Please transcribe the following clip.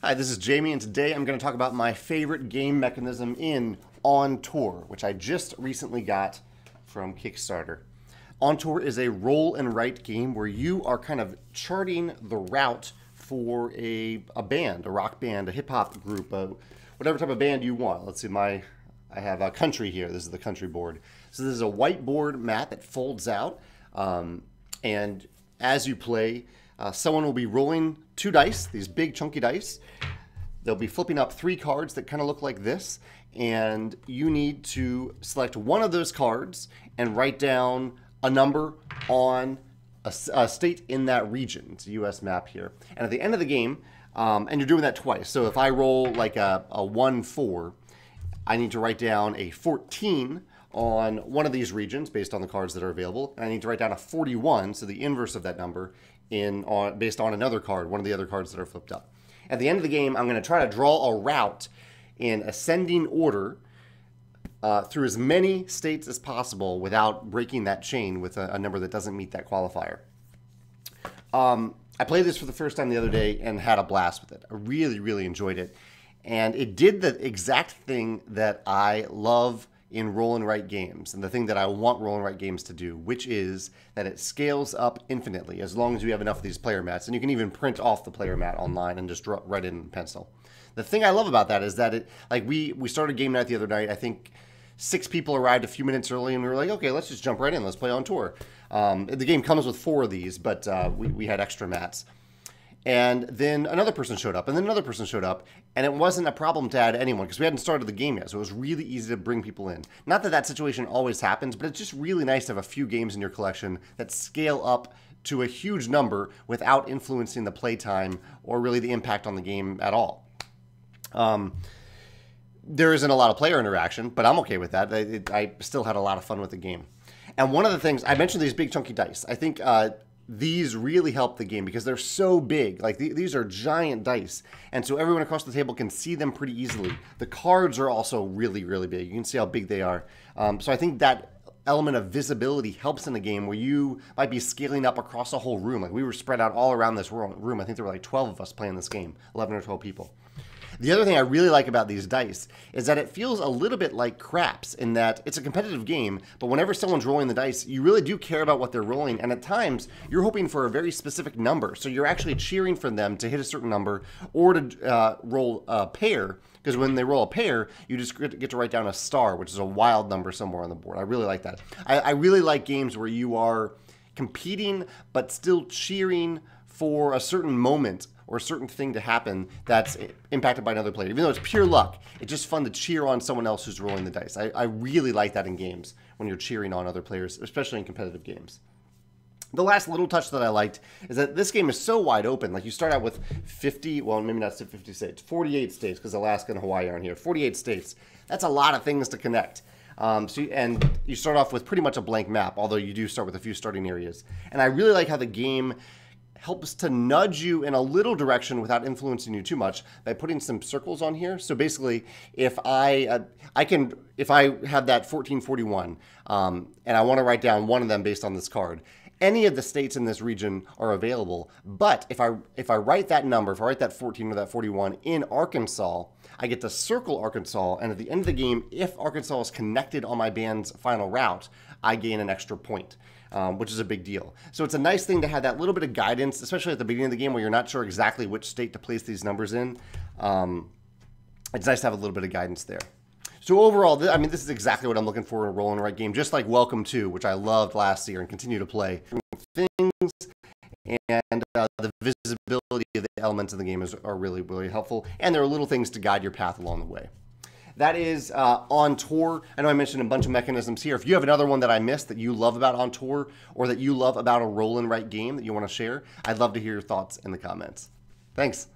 Hi, this is Jamey, and today I'm going to talk about my favorite game mechanism in On Tour, which I just recently got from Kickstarter. On Tour is a roll and write game where you are kind of charting the route for a band, a rock band, a hip-hop group, whatever type of band you want. Let's see, I have a country here. This is the country board. So this is a whiteboard map. It folds out, and as you play, someone will be rolling 2 dice, these big chunky dice. They'll be flipping up 3 cards that kind of look like this, and you need to select one of those cards and write down a number on a state in that region. It's a US map here. And at the end of the game, and you're doing that twice. So if I roll like a 1-4, I need to write down a 14 on one of these regions based on the cards that are available. And I need to write down a 41, so the inverse of that number, based on another card, one of the other cards that are flipped up. At the end of the game, I'm going to try to draw a route in ascending order through as many states as possible without breaking that chain with a number that doesn't meet that qualifier. I played this for the first time the other day and had a blast with it. I really, really enjoyed it. And it did the exact thing that I love in roll and write games, and the thing that I want roll and write games to do, which is that it scales up infinitely as long as you have enough of these player mats. And you can even print off the player mat online and just write it in pencil. The thing I love about that is that we started game night the other night. I think 6 people arrived a few minutes early, and we were like, okay, let's just jump right in. Let's play On Tour. The game comes with 4 of these, but we had extra mats. And then another person showed up, and then another person showed up, and it wasn't a problem to add anyone because we hadn't started the game yet, so it was really easy to bring people in. Not that that situation always happens, but it's just really nice to have a few games in your collection that scale up to a huge number without influencing the playtime or really the impact on the game at all. There isn't a lot of player interaction, but I'm okay with that. I still had a lot of fun with the game. And one of the things, I mentioned these big chunky dice. I think these really help the game because they're so big. Like these are giant dice, and so everyone across the table can see them pretty easily. The cards are also really, really big. You can see how big they are. So I think that element of visibility helps in a game where you might be scaling up across a whole room. Like we were spread out all around this room. I think there were like 12 of us playing this game, 11 or 12 people. The other thing I really like about these dice is that it feels a little bit like craps in that it's a competitive game, but whenever someone's rolling the dice, you really do care about what they're rolling, and at times you're hoping for a very specific number. So you're actually cheering for them to hit a certain number or to roll a pair, because when they roll a pair, you just get to write down a star, which is a wild number somewhere on the board. I really like that. I really like games where you are competing but still cheering for a certain moment or a certain thing to happen that's impacted by another player. Even though it's pure luck, it's just fun to cheer on someone else who's rolling the dice. I really like that in games when you're cheering on other players, especially in competitive games. The last little touch that I liked is that this game is so wide open. Like you start out with 50, well, maybe not 50 states, 48 states, because Alaska and Hawaii aren't here. 48 states. That's a lot of things to connect. And you start off with pretty much a blank map, although you do start with a few starting areas. And I really like how the game helps to nudge you in a little direction without influencing you too much by putting some circles on here. So basically, if I have that 1441 and I want to write down one of them based on this card, any of the states in this region are available. But if I write that number, if I write that 14 or that 41 in Arkansas, I get to circle Arkansas, and at the end of the game, if Arkansas is connected on my band's final route, I gain an extra point. Which is a big deal. So it's a nice thing to have that little bit of guidance, especially at the beginning of the game where you're not sure exactly which state to place these numbers in. It's nice to have a little bit of guidance there. So overall, I mean, this is exactly what I'm looking for in a roll and write game, just like Welcome To, which I loved last year and continue to play. Things and the visibility of the elements of the game are really, really helpful, and there are little things to guide your path along the way. That is On Tour. I know I mentioned a bunch of mechanisms here. If you have another one that I missed that you love about On Tour, or that you love about a roll and write game that you want to share, I'd love to hear your thoughts in the comments. Thanks.